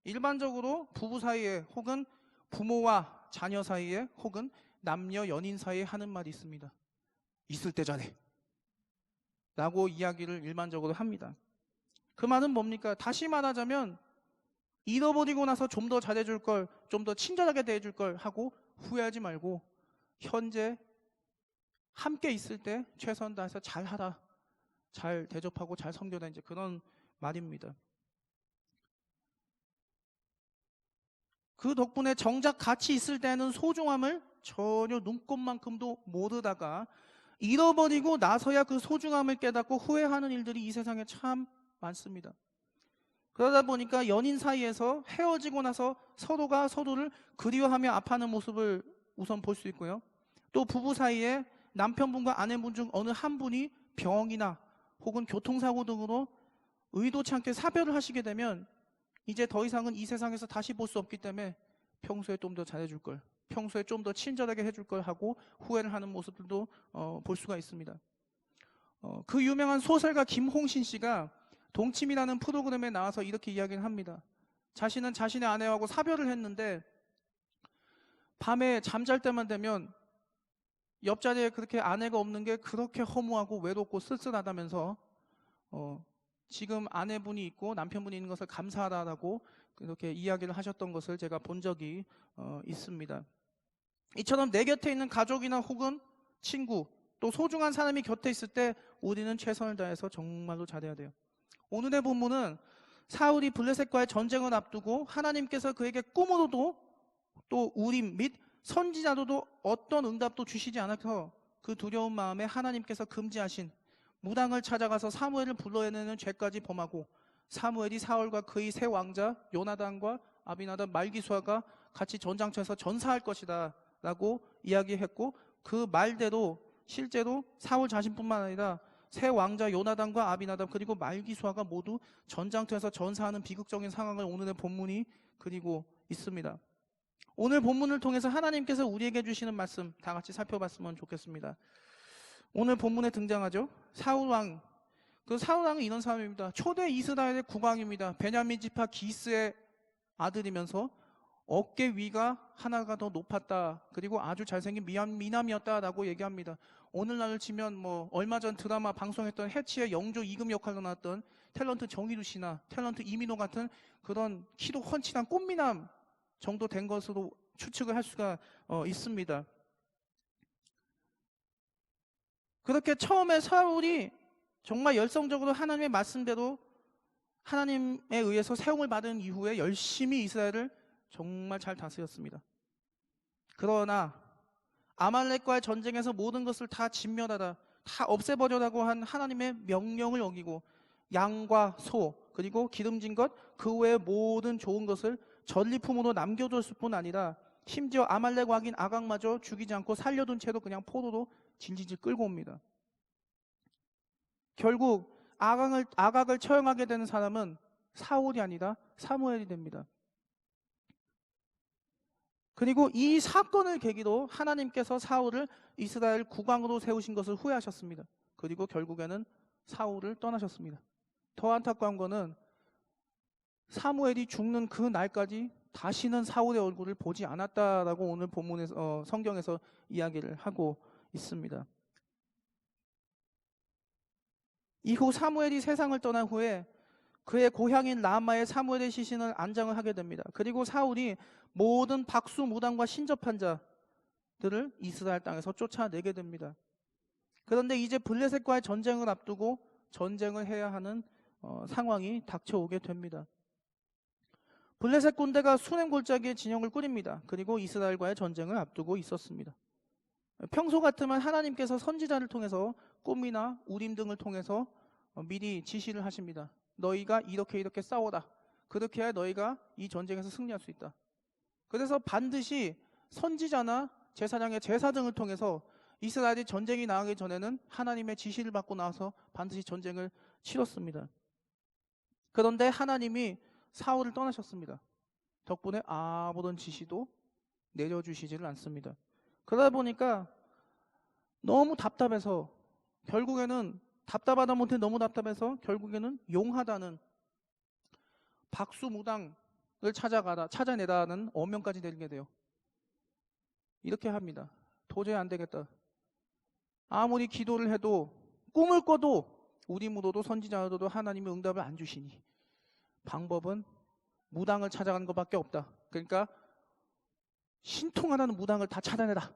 일반적으로 부부 사이에 혹은 부모와 자녀 사이에 혹은 남녀 연인 사이에 하는 말이 있습니다. 있을 때 잘해 라고 이야기를 일반적으로 합니다. 그 말은 뭡니까? 다시 말하자면 잃어버리고 나서 좀 더 잘해줄 걸, 좀 더 친절하게 대해줄 걸 하고 후회하지 말고 현재 함께 있을 때 최선 다해서 잘하라, 잘 대접하고 잘 섬겨라, 이제 그런 말입니다. 그 덕분에 정작 같이 있을 때는 소중함을 전혀 눈꼽만큼도 모르다가 잃어버리고 나서야 그 소중함을 깨닫고 후회하는 일들이 이 세상에 참 많습니다. 그러다 보니까 연인 사이에서 헤어지고 나서 서로가 서로를 그리워하며 아파하는 모습을 우선 볼 수 있고요. 또 부부 사이에 남편분과 아내분 중 어느 한 분이 병이나 혹은 교통사고 등으로 의도치 않게 사별을 하시게 되면 이제 더 이상은 이 세상에서 다시 볼 수 없기 때문에 평소에 좀 더 잘해줄 걸, 평소에 좀 더 친절하게 해줄 걸 하고 후회를 하는 모습들도 볼 수가 있습니다. 그 유명한 소설가 김홍신 씨가 동침이라는 프로그램에 나와서 이렇게 이야기를 합니다. 자신은 자신의 아내하고 사별을 했는데 밤에 잠잘 때만 되면 옆자리에 그렇게 아내가 없는 게 그렇게 허무하고 외롭고 쓸쓸하다면서 지금 아내분이 있고 남편분이 있는 것을 감사하다라고 그렇게 이야기를 하셨던 것을 제가 본 적이 있습니다. 이처럼 내 곁에 있는 가족이나 혹은 친구, 또 소중한 사람이 곁에 있을 때 우리는 최선을 다해서 정말로 잘해야 돼요. 오늘의 본문은 사울이 블레셋과의 전쟁을 앞두고 하나님께서 그에게 꿈으로도 또 우림 및 선지자로도 어떤 응답도 주시지 않아서 그 두려운 마음에 하나님께서 금지하신 무당을 찾아가서 사무엘을 불러내는 죄까지 범하고 사무엘이 사울과 그의 세 왕자 요나단과 아비나답 말기수아가 같이 전장터에서 전사할 것이다 라고 이야기했고, 그 말대로 실제로 사울 자신뿐만 아니라 세 왕자 요나단과 아비나답 그리고 말기수아가 모두 전장터에서 전사하는 비극적인 상황을 오늘의 본문이 그리고 있습니다. 오늘 본문을 통해서 하나님께서 우리에게 주시는 말씀 다 같이 살펴봤으면 좋겠습니다. 오늘 본문에 등장하죠. 사울왕. 그 사울왕은 이런 사람입니다. 초대 이스라엘의 국왕입니다. 베냐민 지파 기스의 아들이면서 어깨 위가 하나가 더 높았다. 그리고 아주 잘생긴 미남이었다라고 얘기합니다. 오늘날을 치면 뭐 얼마 전 드라마 방송했던 해치의 영조 이금 역할로 나왔던 탤런트 정희루 씨나 탤런트 이민호 같은 그런 키도 훤칠한 꽃미남 정도 된 것으로 추측을 할 수가 있습니다. 그렇게 처음에 사울이 정말 열성적으로 하나님의 말씀대로 하나님에 의해서 세움을 받은 이후에 열심히 이스라엘을 정말 잘 다스렸습니다. 그러나 아말렉과의 전쟁에서 모든 것을 다 진멸하라, 다 없애버려라고 한 하나님의 명령을 어기고 양과 소 그리고 기름진 것 그 외의 모든 좋은 것을 전리품으로 남겨뒀을 뿐 아니라 심지어 아말렉 왕인 아각마저 죽이지 않고 살려둔 채로 그냥 포로로 질질 끌고 옵니다. 결국 아각을 처형하게 되는 사람은 사울이 아니라 사무엘이 됩니다. 그리고 이 사건을 계기로 하나님께서 사울을 이스라엘 국왕으로 세우신 것을 후회하셨습니다. 그리고 결국에는 사울을 떠나셨습니다. 더 안타까운 것은 사무엘이 죽는 그 날까지 다시는 사울의 얼굴을 보지 않았다라고 오늘 본문에서 성경에서 이야기를 하고 있습니다. 이후 사무엘이 세상을 떠난 후에 그의 고향인 라마에 사무엘의 시신을 안장을 하게 됩니다. 그리고 사울이 모든 박수 무당과 신접한 자들을 이스라엘 땅에서 쫓아내게 됩니다. 그런데 이제 블레셋과의 전쟁을 앞두고 전쟁을 해야 하는 상황이 닥쳐오게 됩니다. 블레셋 군대가 수냄 골짜기에 진영을 꾸립니다. 그리고 이스라엘과의 전쟁을 앞두고 있었습니다. 평소 같으면 하나님께서 선지자를 통해서 꿈이나 우림 등을 통해서 미리 지시를 하십니다. 너희가 이렇게 싸워라. 그렇게 해야 너희가 이 전쟁에서 승리할 수 있다. 그래서 반드시 선지자나 제사장의 제사 등을 통해서 이스라엘이 전쟁이 나가기 전에는 하나님의 지시를 받고 나서 반드시 전쟁을 치렀습니다. 그런데 하나님이 사울을 떠나셨습니다. 덕분에 아무런 지시도 내려주시지를 않습니다. 그러다 보니까 너무 답답해서 결국에는 답답하다 못해 너무 답답해서 결국에는 용하다는 박수무당 찾아내다는 언명까지 내리게 돼요. 이렇게 합니다. 도저히 안 되겠다. 아무리 기도를 해도 꿈을 꿔도 우리 무도도 선지자들도 하나님이 응답을 안 주시니 방법은 무당을 찾아가는 것밖에 없다. 그러니까 신통하다는 무당을 다 찾아내라.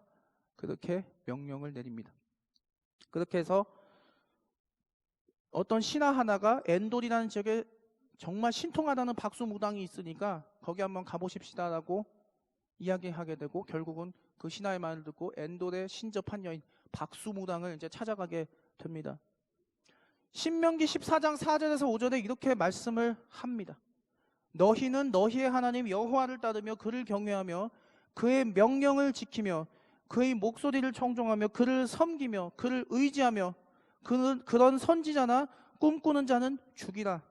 그렇게 명령을 내립니다. 그렇게 해서 어떤 신하 하나가 엔돌이라는 지역에 정말 신통하다는 박수 무당이 있으니까 거기 한번 가보십시다라고 이야기하게 되고 결국은 그 신하의 말을 듣고 엔돌에 신접한 여인 박수 무당을 이제 찾아가게 됩니다. 신명기 14장 4절에서 5절에 이렇게 말씀을 합니다. 너희는 너희의 하나님 여호와를 따르며 그를 경외하며 그의 명령을 지키며 그의 목소리를 청종하며 그를 섬기며 그를 의지하며 그런 선지자나 꿈꾸는 자는 죽이라.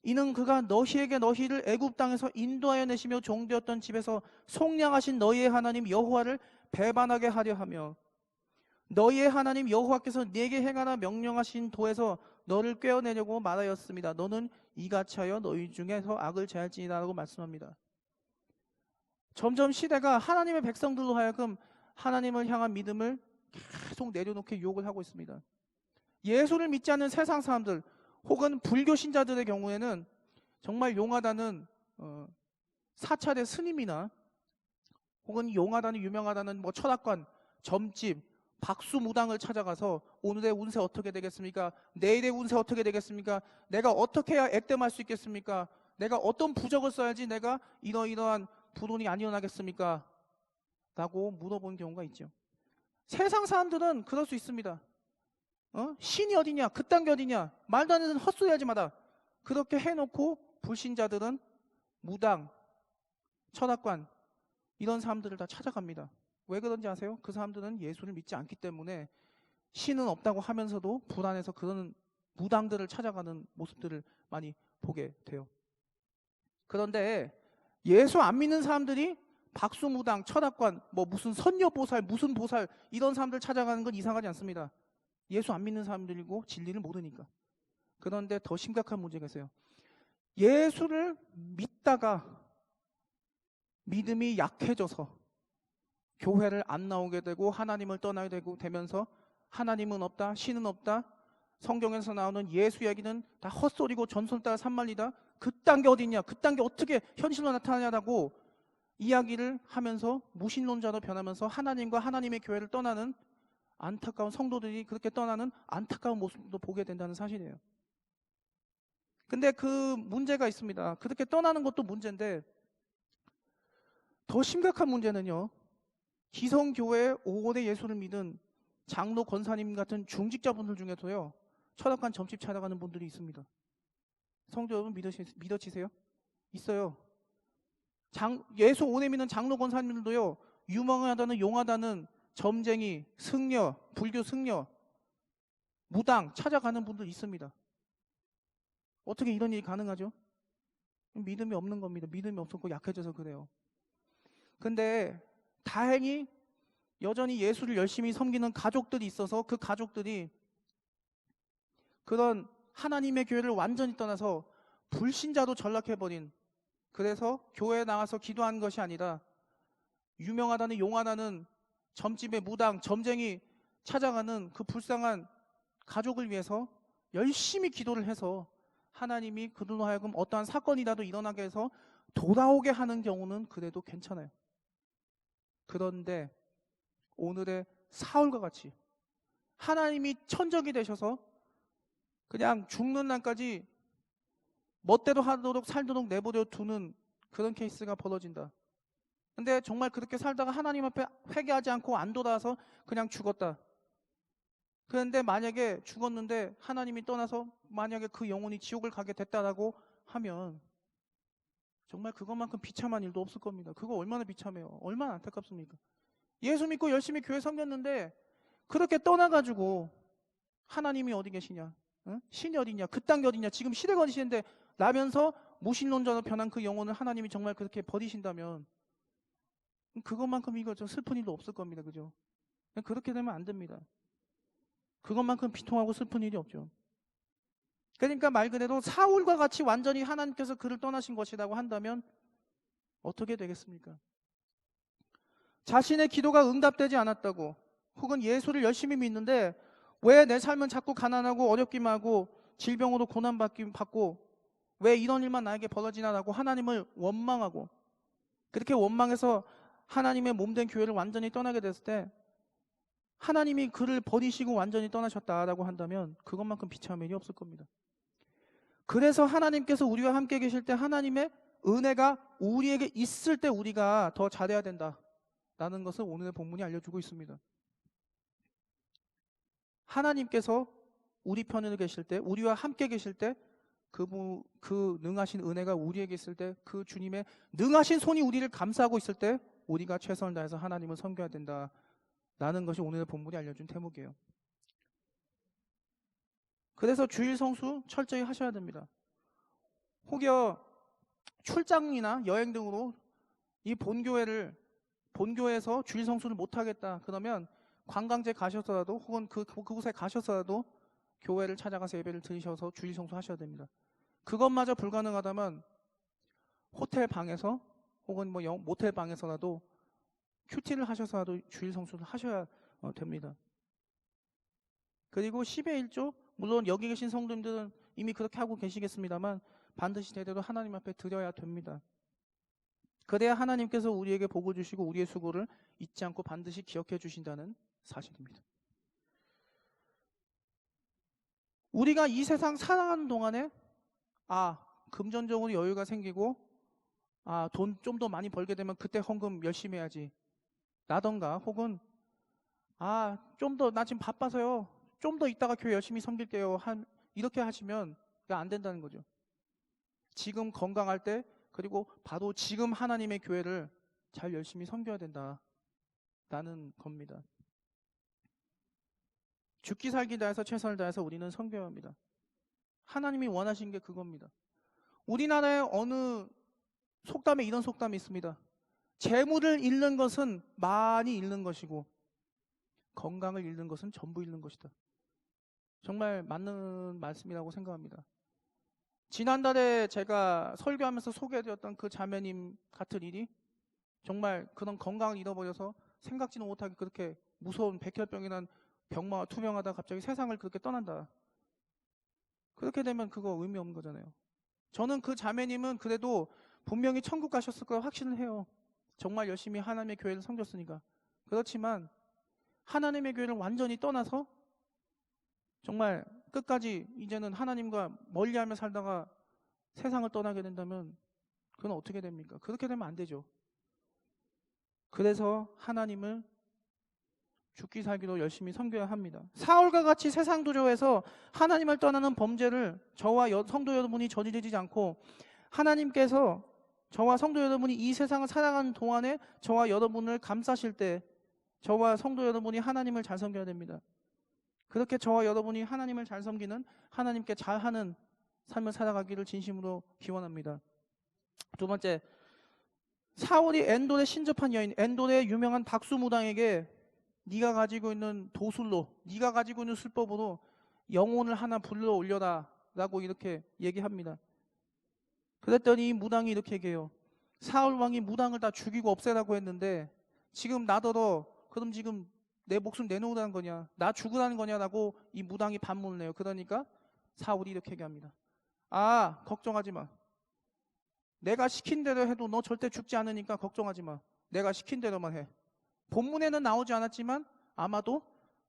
이는 그가 너희에게 너희를 애굽 땅에서 인도하여 내시며 종되었던 집에서 속량하신 너희의 하나님 여호와를 배반하게 하려 하며 너희의 하나님 여호와께서 네게 행하라 명령하신 도에서 너를 꿰어내려고 말하였습니다. 너는 이같이 하여 너희 중에서 악을 제할지니라라고 말씀합니다. 점점 시대가 하나님의 백성들로 하여금 하나님을 향한 믿음을 계속 내려놓게 유혹을 하고 있습니다. 예수를 믿지 않는 세상 사람들 혹은 불교 신자들의 경우에는 정말 용하다는 사찰의 스님이나 혹은 용하다는 유명하다는 뭐 철학관, 점집, 박수무당을 찾아가서 오늘의 운세 어떻게 되겠습니까? 내일의 운세 어떻게 되겠습니까? 내가 어떻게 해야 액땜할 수 있겠습니까? 내가 어떤 부적을 써야지 내가 이러이러한 불운이 안 일어나겠습니까? 라고 물어보는 경우가 있죠. 세상 사람들은 그럴 수 있습니다. 신이 어디냐? 그딴 게 어디냐? 말도 안 되는 헛소리 하지 마라. 그렇게 해놓고 불신자들은 무당, 철학관 이런 사람들을 다 찾아갑니다. 왜 그런지 아세요? 그 사람들은 예수를 믿지 않기 때문에 신은 없다고 하면서도 불안해서 그런 무당들을 찾아가는 모습들을 많이 보게 돼요. 그런데 예수 안 믿는 사람들이 박수무당, 철학관, 뭐 무슨 선녀보살, 무슨 보살 이런 사람들 찾아가는 건 이상하지 않습니다. 예수 안 믿는 사람들이고 진리를 모르니까. 그런데 더 심각한 문제가 있어요. 예수를 믿다가 믿음이 약해져서 교회를 안 나오게 되고 하나님을 떠나게 되면서 하나님은 없다, 신은 없다, 성경에서 나오는 예수 이야기는 다 헛소리고 전설 따라 산말리다, 그딴 게 어딨냐, 그딴 게 어떻게 현실로 나타나냐라고 이야기를 하면서 무신론자로 변하면서 하나님과 하나님의 교회를 떠나는 안타까운 성도들이 그렇게 떠나는 안타까운 모습도 보게 된다는 사실이에요. 근데 그 문제가 있습니다. 그렇게 떠나는 것도 문제인데 더 심각한 문제는요, 기성교회 오래 예수를 믿은 장로 권사님 같은 중직자분들 중에서요 철학관 점집 찾아가는 분들이 있습니다. 성도 여러분 믿어지세요? 있어요. 예수 오래 믿는 장로 권사님들도요 유명하다는 용하다는 점쟁이, 승려, 불교 승려, 무당 찾아가는 분들 있습니다. 어떻게 이런 일이 가능하죠? 믿음이 없는 겁니다. 믿음이 없었고 약해져서 그래요. 근데 다행히 여전히 예수를 열심히 섬기는 가족들이 있어서 그 가족들이 그런 하나님의 교회를 완전히 떠나서 불신자로 전락해버린, 그래서 교회에 나와서 기도하는 것이 아니라 유명하다는 용하다는 점집의 무당, 점쟁이 찾아가는 그 불쌍한 가족을 위해서 열심히 기도를 해서 하나님이 그들로 하여금 어떠한 사건이라도 일어나게 해서 돌아오게 하는 경우는 그래도 괜찮아요. 그런데 오늘의 사울과 같이 하나님이 천적이 되셔서 그냥 죽는 날까지 멋대로 하도록 살도록 내버려 두는 그런 케이스가 벌어진다. 근데 정말 그렇게 살다가 하나님 앞에 회개하지 않고 안 돌아와서 그냥 죽었다. 그런데 만약에 죽었는데 하나님이 떠나서 만약에 그 영혼이 지옥을 가게 됐다라고 하면 정말 그것만큼 비참한 일도 없을 겁니다. 그거 얼마나 비참해요. 얼마나 안타깝습니까? 예수 믿고 열심히 교회 섬겼는데 그렇게 떠나가지고 하나님이 어디 계시냐, 신이 어디냐, 그딴 게 어디냐, 지금 시대가 어디 시대인데 라면서 무신론자로 변한 그 영혼을 하나님이 정말 그렇게 버리신다면 그것만큼 이거 좀 슬픈 일도 없을 겁니다. 그죠? 그렇게 되면 안 됩니다. 그것만큼 비통하고 슬픈 일이 없죠. 그러니까 말 그대로 사울과 같이 완전히 하나님께서 그를 떠나신 것이라고 한다면 어떻게 되겠습니까? 자신의 기도가 응답되지 않았다고, 혹은 예수를 열심히 믿는데 왜 내 삶은 자꾸 가난하고 어렵기만 하고 질병으로 고난받고 왜 이런 일만 나에게 벌어지나라고 하나님을 원망하고, 그렇게 원망해서 하나님의 몸된 교회를 완전히 떠나게 됐을 때 하나님이 그를 버리시고 완전히 떠나셨다라고 한다면 그것만큼 비참한 일이 없을 겁니다. 그래서 하나님께서 우리와 함께 계실 때 하나님의 은혜가 우리에게 있을 때 우리가 더 잘해야 된다라는 것을 오늘의 본문이 알려주고 있습니다. 하나님께서 우리 편에 계실 때, 우리와 함께 계실 때, 그 능하신 은혜가 우리에게 있을 때, 그 주님의 능하신 손이 우리를 감싸고 있을 때 우리가 최선을 다해서 하나님을 섬겨야 된다라는 것이 오늘의 본문이 알려준 대목이에요. 그래서 주일 성수 철저히 하셔야 됩니다. 혹여 출장이나 여행 등으로 이 본교에서 주일 성수를 못하겠다 그러면 관광지 가셔서라도, 혹은 그곳에 가셔서라도 교회를 찾아가서 예배를 드리셔서 주일 성수 하셔야 됩니다. 그것마저 불가능하다면 호텔 방에서 혹은 모텔 방에서라도 큐티를 하셔서라도 주일 성수를 하셔야 됩니다. 그리고 10의 1조, 물론 여기 계신 성도님들은 이미 그렇게 하고 계시겠습니다만 반드시 제대로 하나님 앞에 드려야 됩니다. 그래야 하나님께서 우리에게 복을 주시고 우리의 수고를 잊지 않고 반드시 기억해 주신다는 사실입니다. 우리가 이 세상 살아가는 동안에 금전적으로 여유가 생기고 돈 좀 더 많이 벌게 되면 그때 헌금 열심히 해야지 라던가, 혹은 좀 더 나 지금 바빠서요, 좀 더 이따가 교회 열심히 섬길게요, 이렇게 하시면 안 된다는 거죠. 지금 건강할 때, 그리고 바로 지금 하나님의 교회를 잘 열심히 섬겨야 된다라는 겁니다. 죽기 살기 다해서 최선을 다해서 우리는 섬겨야 합니다. 하나님이 원하신 게 그겁니다. 우리나라의 어느 속담에 이런 속담이 있습니다. 재물을 잃는 것은 많이 잃는 것이고 건강을 잃는 것은 전부 잃는 것이다. 정말 맞는 말씀이라고 생각합니다. 지난달에 제가 설교하면서 소개해드렸던 그 자매님 같은 일이 정말 그런 건강을 잃어버려서 생각지도 못하게 그렇게 무서운 백혈병이 난 투병하다 갑자기 세상을 그렇게 떠난다. 그렇게 되면 그거 의미 없는 거잖아요. 저는 그 자매님은 그래도 분명히 천국 가셨을 거라 확신을 해요. 정말 열심히 하나님의 교회를 섬겼으니까. 그렇지만 하나님의 교회를 완전히 떠나서 정말 끝까지 이제는 하나님과 멀리하며 살다가 세상을 떠나게 된다면 그건 어떻게 됩니까? 그렇게 되면 안 되죠. 그래서 하나님을 죽기 살기로 열심히 섬겨야 합니다. 사울과 같이 세상 도저에서 하나님을 떠나는 범죄를 저와 성도 여러분이 저지르지 않고 하나님께서 저와 성도 여러분이 이 세상을 살아가는 동안에 저와 여러분을 감싸실 때 저와 성도 여러분이 하나님을 잘 섬겨야 됩니다. 그렇게 저와 여러분이 하나님을 잘 섬기는, 하나님께 잘하는 삶을 살아가기를 진심으로 기원합니다. 두 번째, 사울이 엔돌에 신접한 여인, 엔돌의 유명한 박수무당에게 네가 가지고 있는 도술로, 네가 가지고 있는 술법으로 영혼을 하나 불러 올려라 라고 이렇게 얘기합니다. 그랬더니 이 무당이 이렇게 얘기해요. 사울 왕이 무당을 다 죽이고 없애라고 했는데 지금 나더러 그럼 지금 내 목숨 내놓으라는 거냐, 나 죽으라는 거냐라고 이 무당이 반문을 해요. 그러니까 사울이 이렇게 얘기합니다. 걱정하지 마. 내가 시킨 대로 해도 너 절대 죽지 않으니까 걱정하지 마. 내가 시킨 대로만 해. 본문에는 나오지 않았지만 아마도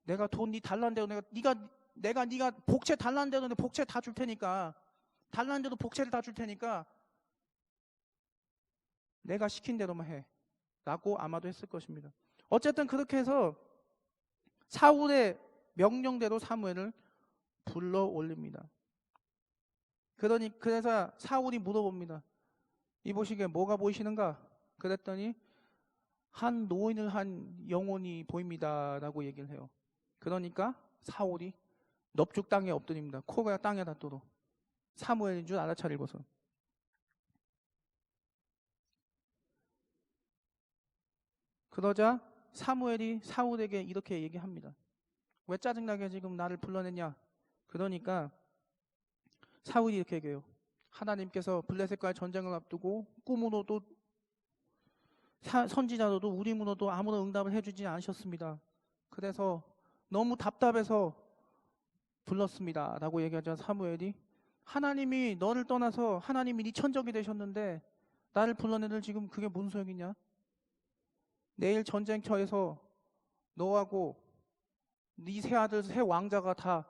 내가 돈 네 달란 대로 네가 복채 달란 대로 내 복채 다 줄 테니까, 달란 대로 복채를 다 줄 테니까 내가 시킨 대로만 해 라고 아마도 했을 것입니다. 어쨌든 그렇게 해서 사울의 명령대로 사무엘을 불러 올립니다. 그래서 사울이 물어봅니다. 이 보시기에 뭐가 보이시는가? 그랬더니 한 노인을 한 영혼이 보입니다 라고 얘기를 해요. 그러니까 사울이 넙죽 땅에 엎드립니다. 코가 땅에 닿도록. 사무엘인 줄 알아차리고서. 그러자 사무엘이 사울에게 이렇게 얘기합니다. 왜 짜증나게 지금 나를 불러냈냐? 그러니까 사울이 이렇게 얘기해요. 하나님께서 블레셋과의 전쟁을 앞두고 꿈으로도 선지자들도 우리 문호도 아무런 응답을 해주지 않으셨습니다. 그래서 너무 답답해서 불렀습니다 라고 얘기하자 사무엘이, 하나님이 너를 떠나서 하나님이 네 천적이 되셨는데 나를 불러내들 지금 그게 무슨 소용이냐? 내일 전쟁터에서 너하고 네 세 아들 세 왕자가 다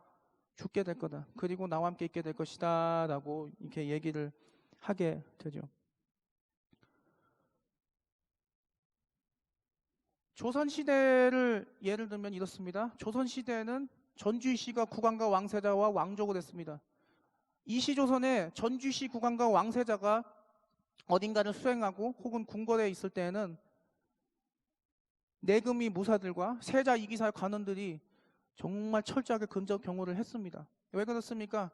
죽게 될 거다. 그리고 나와 함께 있게 될 것이다 라고 이렇게 얘기를 하게 되죠. 조선시대를 예를 들면 이렇습니다. 조선시대에는 전주시 국왕과 왕세자와 왕족을 했습니다. 이시조선에 전주시 국왕과 왕세자가 어딘가를 수행하고 혹은 궁궐에 있을 때에는 내금이 무사들과 세자 이기사의 관원들이 정말 철저하게 근접 경호를 했습니다. 왜 그렇습니까?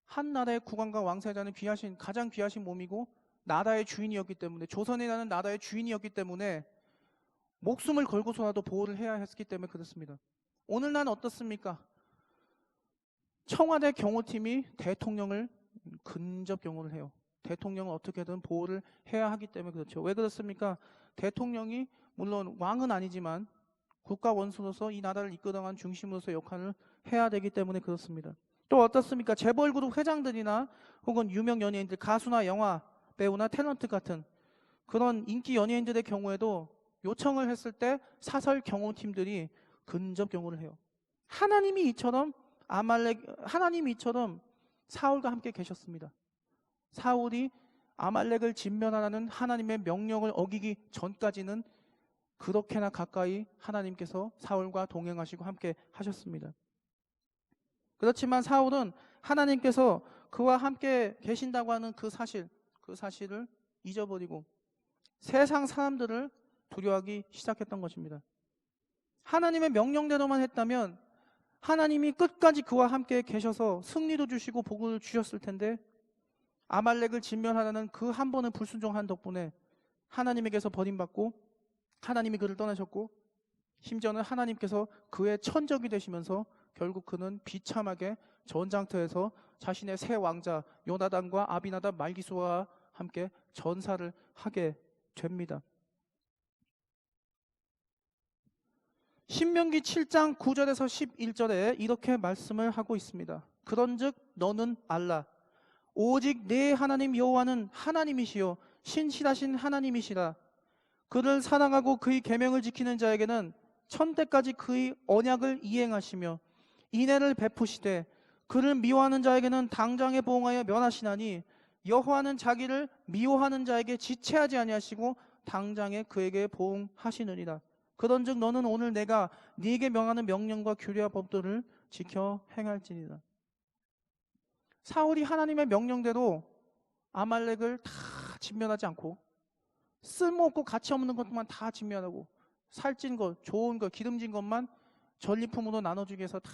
한 나라의 국왕과 왕세자는 가장 귀하신 몸이고 나라의 주인이었기 때문에, 조선이라는 나라의 주인이었기 때문에 목숨을 걸고서라도 보호를 해야 했기 때문에 그렇습니다. 오늘날 어떻습니까? 청와대 경호팀이 대통령을 근접 경호를 해요. 대통령을 어떻게든 보호를 해야 하기 때문에 그렇죠. 왜 그렇습니까? 대통령이 물론 왕은 아니지만 국가 원수로서 이 나라를 이끌어가는 중심으로서 역할을 해야 되기 때문에 그렇습니다. 또 어떻습니까? 재벌그룹 회장들이나 혹은 유명 연예인들, 가수나 영화 배우나 탤런트 같은 그런 인기 연예인들의 경우에도 요청을 했을 때 사설 경호팀들이 근접 경호를 해요. 하나님이 이처럼 사울과 함께 계셨습니다. 사울이 아말렉을 진멸하라는 하나님의 명령을 어기기 전까지는 그렇게나 가까이 하나님께서 사울과 동행하시고 함께 하셨습니다. 그렇지만 사울은 하나님께서 그와 함께 계신다고 하는 그 사실을 잊어버리고 세상 사람들을 두려워하기 시작했던 것입니다. 하나님의 명령대로만 했다면 하나님이 끝까지 그와 함께 계셔서 승리도 주시고 복을 주셨을 텐데, 아말렉을 진멸하라는 그 한 번의 불순종한 덕분에 하나님에게서 버림받고 하나님이 그를 떠나셨고, 심지어는 하나님께서 그의 천적이 되시면서 결국 그는 비참하게 전장터에서 자신의 세 왕자 요나단과 아비나답 말기수와 함께 전사를 하게 됩니다. 신명기 7장 9절에서 11절에 이렇게 말씀을 하고 있습니다. 그런즉 너는 알라. 오직 내 하나님 여호와는 하나님이시요 신실하신 하나님이시라. 그를 사랑하고 그의 계명을 지키는 자에게는 천대까지 그의 언약을 이행하시며 인애를 베푸시되 그를 미워하는 자에게는 당장에 보응하여 면하시나니 여호와는 자기를 미워하는 자에게 지체하지 아니하시고 당장에 그에게 보응하시느니라. 그런즉 너는 오늘 내가 네게 명하는 명령과 규례와 법도를 지켜 행할지니라. 사울이 하나님의 명령대로 아말렉을 다 진멸하지 않고 쓸모없고 가치 없는 것만 다 진멸하고 살찐 것, 좋은 것, 기름진 것만 전리품으로 나눠주기 위해서 다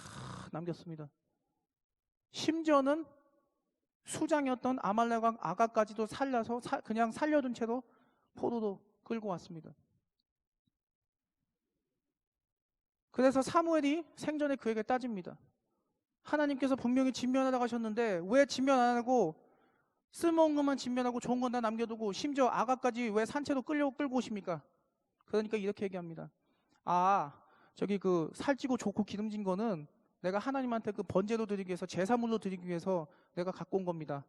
남겼습니다. 심지어는 수장이었던 아말렉 왕 아각까지도 살려서 그냥 살려둔 채로 포로로 끌고 왔습니다. 그래서 사무엘이 생전에 그에게 따집니다. 하나님께서 분명히 진멸하라고 하셨는데 왜 진멸 안 하고 쓸모없는 것만 진멸하고 좋은 건 다 남겨두고 심지어 아가까지 왜 산채로 끌고 오십니까? 그러니까 이렇게 얘기합니다. 저기 그 살찌고 좋고 기름진 거는 내가 하나님한테 그 번제로 드리기 위해서, 제사물로 드리기 위해서 내가 갖고 온 겁니다.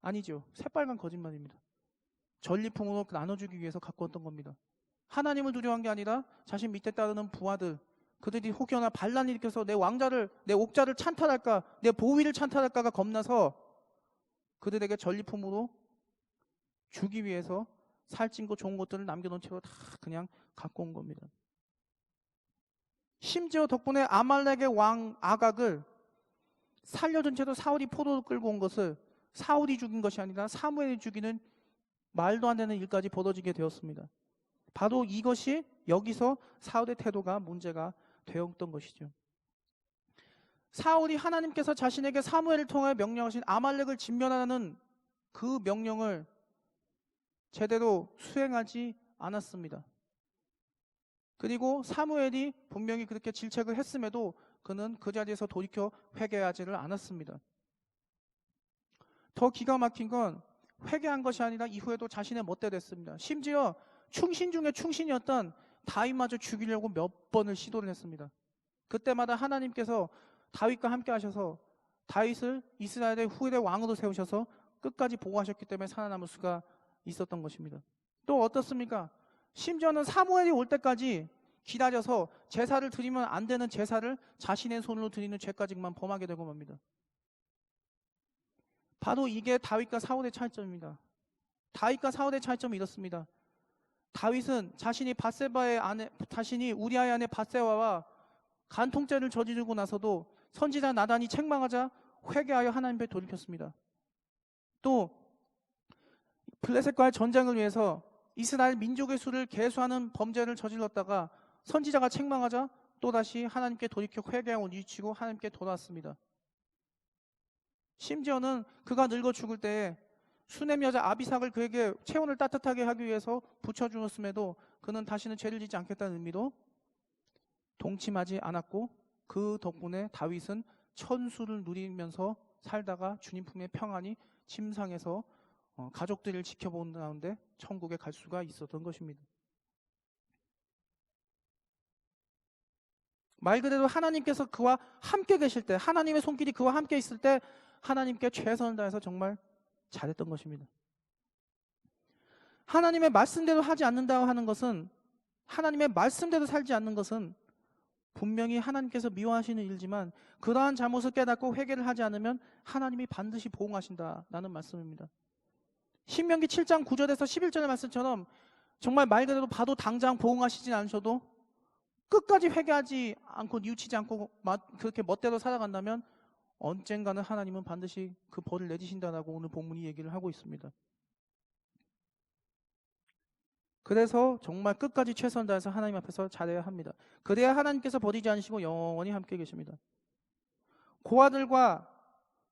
아니죠. 새빨간 거짓말입니다. 전리품으로 나눠주기 위해서 갖고 왔던 겁니다. 하나님을 두려워한 게 아니라 자신 밑에 따르는 부하들, 그들이 혹여나 반란을 일으켜서 내 옥자를 찬탈할까, 내 보위를 찬탈할까가 겁나서 그들에게 전리품으로 주기 위해서 살찐 거 좋은 것들을 남겨놓은 채로 다 그냥 갖고 온 겁니다. 심지어 덕분에 아말렉의 왕 아각을 살려둔 채로 사울이 포로로 끌고 온 것을 사울이 죽인 것이 아니라 사무엘이 죽이는 말도 안 되는 일까지 벌어지게 되었습니다. 바로 이것이 여기서 사울의 태도가 문제가 되었던 것이죠. 사울이 하나님께서 자신에게 사무엘을 통하여 명령하신 아말렉을 진멸하라는 그 명령을 제대로 수행하지 않았습니다. 그리고 사무엘이 분명히 그렇게 질책을 했음에도 그는 그 자리에서 돌이켜 회개하지를 않았습니다. 더 기가 막힌 건 회개한 것이 아니라 이후에도 자신의 멋대로 했습니다. 심지어 충신 중에 충신이었던 다윗마저 죽이려고 몇 번을 시도를 했습니다. 그때마다 하나님께서 다윗과 함께 하셔서 다윗을 이스라엘의 후일의 왕으로 세우셔서 끝까지 보호하셨기 때문에 살아남을 수가 있었던 것입니다. 또 어떻습니까? 심지어는 사무엘이 올 때까지 기다려서 제사를 드리면 안 되는 제사를 자신의 손으로 드리는 죄까지만 범하게 되고 맙니다. 바로 이게 다윗과 사울의 차이점입니다. 다윗과 사울의 차이점이 이렇습니다. 다윗은 자신이 우리아의 아내 밧세바와 간통죄를 저지르고 나서도 선지자 나단이 책망하자 회개하여 하나님 앞에 돌이켰습니다. 또 블레셋과의 전쟁을 위해서 이스라엘 민족의 수를 계수하는 범죄를 저질렀다가 선지자가 책망하자 또다시 하나님께 돌이켜 회개하고 뉘우치고 하나님께 돌아왔습니다. 심지어는 그가 늙어 죽을 때에 수넴 여자 아비삭을 그에게 체온을 따뜻하게 하기 위해서 붙여주었음에도 그는 다시는 죄를 짓지 않겠다는 의미로 동침하지 않았고, 그 덕분에 다윗은 천수를 누리면서 살다가 주님 품에 평안히 침상에서 가족들을 지켜본 가운데 천국에 갈 수가 있었던 것입니다. 말 그대로 하나님께서 그와 함께 계실 때, 하나님의 손길이 그와 함께 있을 때 하나님께 최선을 다해서 정말 잘했던 것입니다. 하나님의 말씀대로 하지 않는다고 하는 것은, 하나님의 말씀대로 살지 않는 것은 분명히 하나님께서 미워하시는 일이지만 그러한 잘못을 깨닫고 회개를 하지 않으면 하나님이 반드시 보응하신다라는 말씀입니다. 신명기 7장 9절에서 11절의 말씀처럼 정말 말 그대로 봐도 당장 보응하시진 않으셔도 끝까지 회개하지 않고 뉘우치지 않고 그렇게 멋대로 살아간다면 언젠가는 하나님은 반드시 그 벌을 내리신다라고 오늘 본문이 얘기를 하고 있습니다. 그래서 정말 끝까지 최선을 다해서 하나님 앞에서 잘해야 합니다. 그래야 하나님께서 버리지 않으시고 영원히 함께 계십니다. 고아들과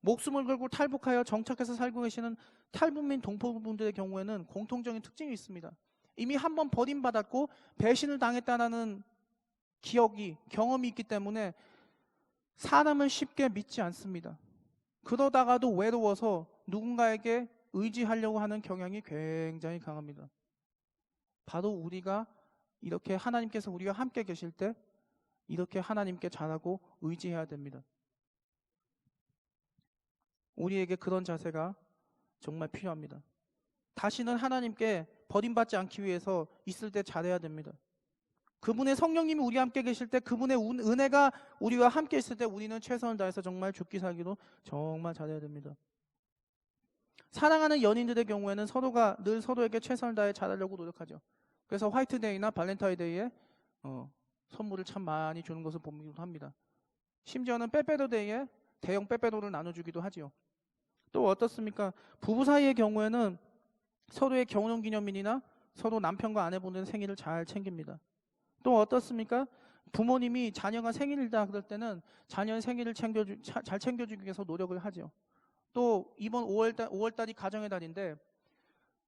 목숨을 걸고 탈북하여 정착해서 살고 계시는 탈북민 동포분들의 경우에는 공통적인 특징이 있습니다. 이미 한번 버림받았고 배신을 당했다는 경험이 있기 때문에 사람을 쉽게 믿지 않습니다. 그러다가도 외로워서 누군가에게 의지하려고 하는 경향이 굉장히 강합니다. 바로 우리가 이렇게 하나님께서 우리와 함께 계실 때 이렇게 하나님께 잘하고 의지해야 됩니다. 우리에게 그런 자세가 정말 필요합니다. 다시는 하나님께 버림받지 않기 위해서 있을 때 잘해야 됩니다. 그분의 성령님이 우리와 함께 계실 때, 그분의 은혜가 우리와 함께 있을 때 우리는 최선을 다해서 정말 죽기 살기로 정말 잘해야 됩니다. 사랑하는 연인들의 경우에는 서로가 늘 서로에게 최선을 다해 잘하려고 노력하죠. 그래서 화이트데이나 발렌타인데이에 선물을 참 많이 주는 것을 보기도 합니다. 심지어는 빼빼로데이에 대형 빼빼로를 나눠주기도 하지요. 또 어떻습니까? 부부 사이의 경우에는 서로의 결혼기념일이나 서로 남편과 아내분의 생일을 잘 챙깁니다. 또 어떻습니까? 부모님이 자녀가 생일이다 그럴 때는 자녀의 생일을 잘 챙겨주기 위해서 노력을 하죠. 또 이번 5월달이 가정의 달인데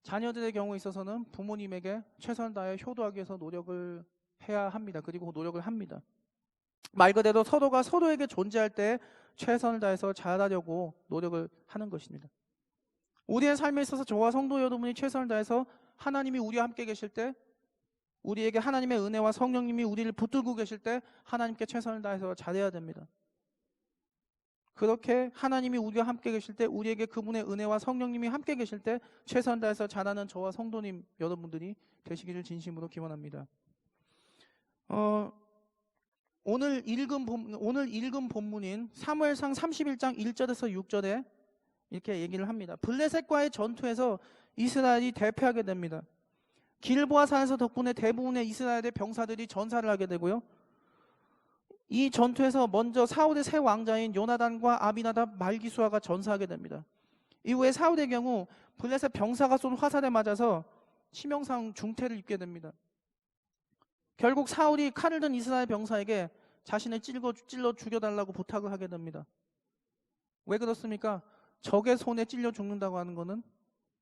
자녀들의 경우에 있어서는 부모님에게 최선을 다해 효도하기 위해서 노력을 해야 합니다. 그리고 노력을 합니다. 말 그대로 서로가 서로에게 존재할 때 최선을 다해서 잘하려고 노력을 하는 것입니다. 우리의 삶에 있어서 저와 성도 여러분이 최선을 다해서 하나님이 우리와 함께 계실 때, 우리에게 하나님의 은혜와 성령님이 우리를 붙들고 계실 때 하나님께 최선을 다해서 잘해야 됩니다. 그렇게 하나님이 우리와 함께 계실 때, 우리에게 그분의 은혜와 성령님이 함께 계실 때 최선을 다해서 잘하는 저와 성도님 여러분들이 되시기를 진심으로 기원합니다. 오늘 읽은 본문인 사무엘상 31장 1절에서 6절에 이렇게 얘기를 합니다. 블레셋과의 전투에서 이스라엘이 대패하게 됩니다. 길보아 산에서 덕분에 대부분의 이스라엘의 병사들이 전사를 하게 되고요. 이 전투에서 먼저 사울의 새 왕자인 요나단과 아비나답 말기수아가 전사하게 됩니다. 이후에 사울의 경우 블레셋 병사가 쏜 화살에 맞아서 치명상 중태를 입게 됩니다. 결국 사울이 칼을 든 이스라엘 병사에게 자신을 찔러 죽여달라고 부탁을 하게 됩니다. 왜 그렇습니까? 적의 손에 찔려 죽는다고 하는 것은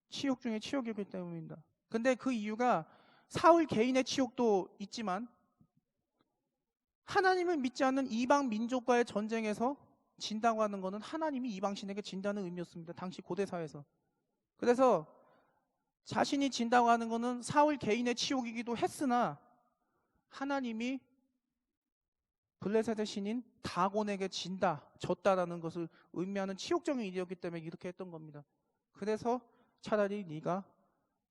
치욕 중에 치욕이기 때문입니다. 근데 그 이유가 사울 개인의 치욕도 있지만 하나님을 믿지 않는 이방 민족과의 전쟁에서 진다고 하는 것은 하나님이 이방신에게 진다는 의미였습니다. 당시 고대 사회에서. 그래서 자신이 진다고 하는 것은 사울 개인의 치욕이기도 했으나 하나님이 블레셋의 신인 다곤에게 졌다라는 것을 의미하는 치욕적인 일이었기 때문에 이렇게 했던 겁니다. 그래서 차라리 네가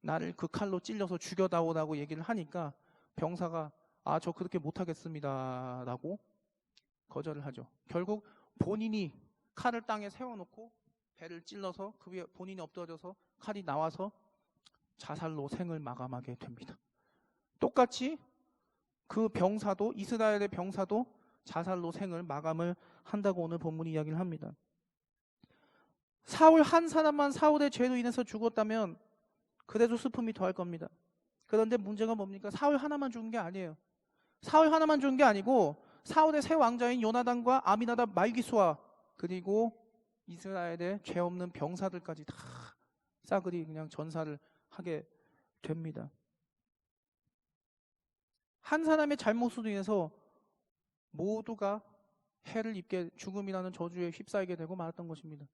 나를 그 칼로 찔려서 죽여다오라고 얘기를 하니까 병사가 저 그렇게 못하겠습니다 라고 거절을 하죠. 결국 본인이 칼을 땅에 세워놓고 배를 찔러서 그 위에 본인이 엎드려져서 칼이 나와서 자살로 생을 마감하게 됩니다. 똑같이 그 병사도, 이스라엘의 병사도 자살로 생을 마감을 한다고 오늘 본문이 이야기를 합니다. 사울 한 사람만 사울의 죄로 인해서 죽었다면 그래도 슬픔이 더할 겁니다. 그런데 문제가 뭡니까? 사울 하나만 죽은 게 아니에요. 사울 하나만 죽은 게 아니고 사울의 새 왕자인 요나단과 아미나답, 말기수아, 그리고 이스라엘의 죄 없는 병사들까지 다 싸그리 그냥 전사를 하게 됩니다. 한 사람의 잘못으로 인해서 모두가 해를 입게, 죽음이라는 저주에 휩싸이게 되고 말았던 것입니다.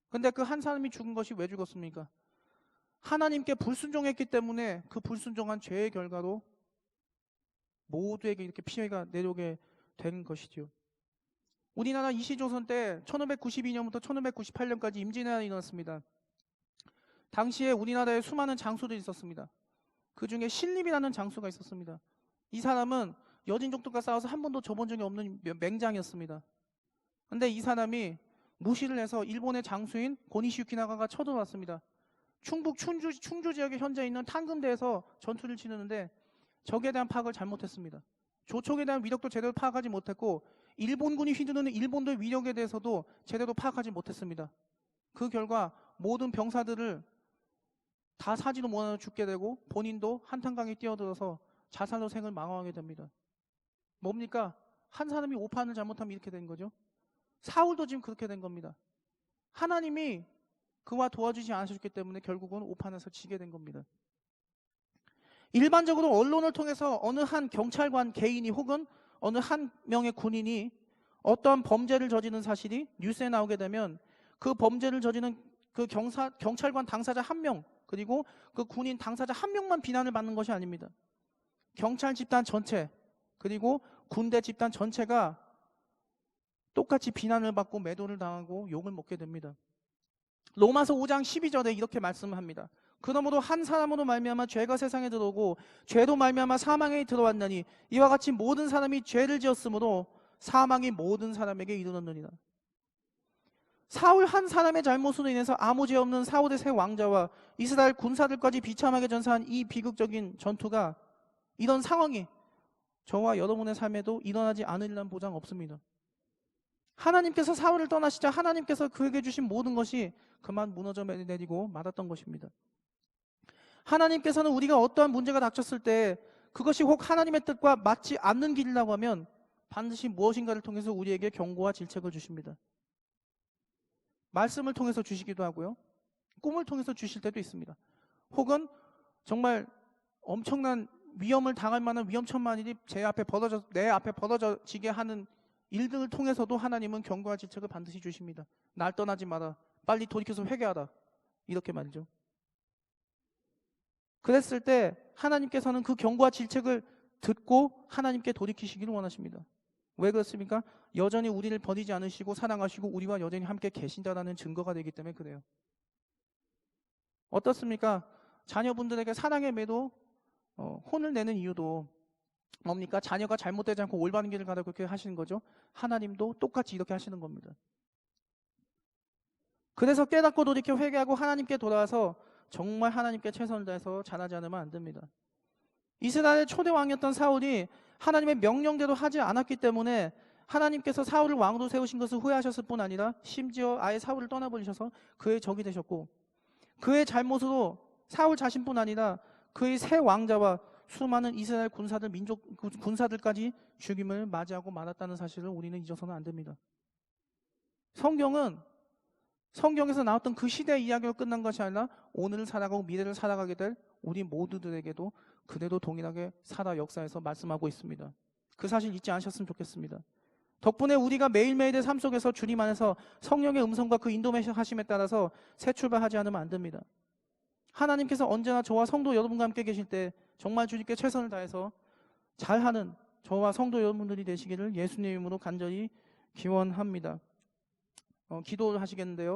근데 그 한 사람이 죽은 것이 왜 죽었습니까? 하나님께 불순종했기 때문에 그 불순종한 죄의 결과로 모두에게 이렇게 피해가 내려오게 된 것이죠. 우리나라 이시조선 때 1592년부터 1598년까지 임진왜란이 일어났습니다. 당시에 우리나라에 수많은 장수들이 있었습니다. 그 중에 신림이라는 장수가 있었습니다. 이 사람은 여진족들과 싸워서 한 번도 져본 적이 없는 맹장이었습니다. 근데 이 사람이 무시를 해서 일본의 장수인 고니시 유키나가가 쳐들어왔습니다. 충북 충주 지역에 현재 있는 탄금대에서 전투를 치르는데 적에 대한 파악을 잘못했습니다. 조총에 대한 위력도 제대로 파악하지 못했고 일본군이 휘두르는 일본도의 위력에 대해서도 제대로 파악하지 못했습니다. 그 결과 모든 병사들을 다 사지도 못하고 죽게 되고 본인도 한탄강에 뛰어들어서 자살로 생을 망하게 됩니다. 뭡니까? 한 사람이 오판을 잘못하면 이렇게 된 거죠. 사울도 지금 그렇게 된 겁니다. 하나님이 그와 도와주지 않으셨기 때문에 결국은 오판에서 지게 된 겁니다. 일반적으로 언론을 통해서 어느 한 경찰관 개인이 혹은 어느 한 명의 군인이 어떠한 범죄를 저지른 사실이 뉴스에 나오게 되면 그 범죄를 저지른 그 경찰관 당사자 한 명, 그리고 그 군인 당사자 한 명만 비난을 받는 것이 아닙니다. 경찰 집단 전체, 그리고 군대 집단 전체가 똑같이 비난을 받고 매도를 당하고 욕을 먹게 됩니다. 로마서 5장 12절에 이렇게 말씀합니다. 그러므로 한 사람으로 말미암아 죄가 세상에 들어오고 죄로 말미암아 사망에 들어왔나니 이와 같이 모든 사람이 죄를 지었으므로 사망이 모든 사람에게 이르렀느니라. 사울 한 사람의 잘못으로 인해서 아무 죄 없는 사울의 새 왕자와 이스라엘 군사들까지 비참하게 전사한 이 비극적인 전투가, 이런 상황이 저와 여러분의 삶에도 일어나지 않으리란 보장 없습니다. 하나님께서 사울을 떠나시자 하나님께서 그에게 주신 모든 것이 그만 무너져 내리고 말았던 것입니다. 하나님께서는 우리가 어떠한 문제가 닥쳤을 때 그것이 혹 하나님의 뜻과 맞지 않는 길이라고 하면 반드시 무엇인가를 통해서 우리에게 경고와 질책을 주십니다. 말씀을 통해서 주시기도 하고요. 꿈을 통해서 주실 때도 있습니다. 혹은 정말 엄청난 위험을 당할 만한 위험천만 일이 내 앞에 벌어지게 하는 일들을 통해서도 하나님은 경고와 질책을 반드시 주십니다. 날 떠나지 마라. 빨리 돌이켜서 회개하라. 이렇게 말이죠. 그랬을 때 하나님께서는 그 경고와 질책을 듣고 하나님께 돌이키시기를 원하십니다. 왜 그렇습니까? 여전히 우리를 버리지 않으시고 사랑하시고 우리와 여전히 함께 계신다라는 증거가 되기 때문에 그래요. 어떻습니까? 자녀분들에게 사랑의 매도 혼을 내는 이유도 뭡니까? 자녀가 잘못되지 않고 올바른 길을 가다 그렇게 하시는 거죠. 하나님도 똑같이 이렇게 하시는 겁니다. 그래서 깨닫고 돌이켜 회개하고 하나님께 돌아와서 정말 하나님께 최선을 다해서 잘하지 않으면 안 됩니다. 이스라엘 초대 왕이었던 사울이 하나님의 명령대로 하지 않았기 때문에 하나님께서 사울을 왕으로 세우신 것을 후회하셨을 뿐 아니라 심지어 아예 사울을 떠나버리셔서 그의 적이 되셨고, 그의 잘못으로 사울 자신뿐 아니라 그의 새 왕자와 수많은 이스라엘 군사들까지 죽임을 맞이하고 말았다는 사실을 우리는 잊어서는 안 됩니다. 성경에서 나왔던 그 시대의 이야기로 끝난 것이 아니라 오늘을 살아가고 미래를 살아가게 될 우리 모두들에게도 그대로 동일하게 살아 역사에서 말씀하고 있습니다. 그 사실 잊지 않으셨으면 좋겠습니다. 덕분에 우리가 매일매일의 삶 속에서 주님 안에서 성령의 음성과 그 인도하심에 따라서 새 출발하지 않으면 안 됩니다. 하나님께서 언제나 저와 성도 여러분과 함께 계실 때 정말 주님께 최선을 다해서 잘하는 저와 성도 여러분들이 되시기를 예수님 이름으로 간절히 기원합니다. 기도를 하시겠는데요.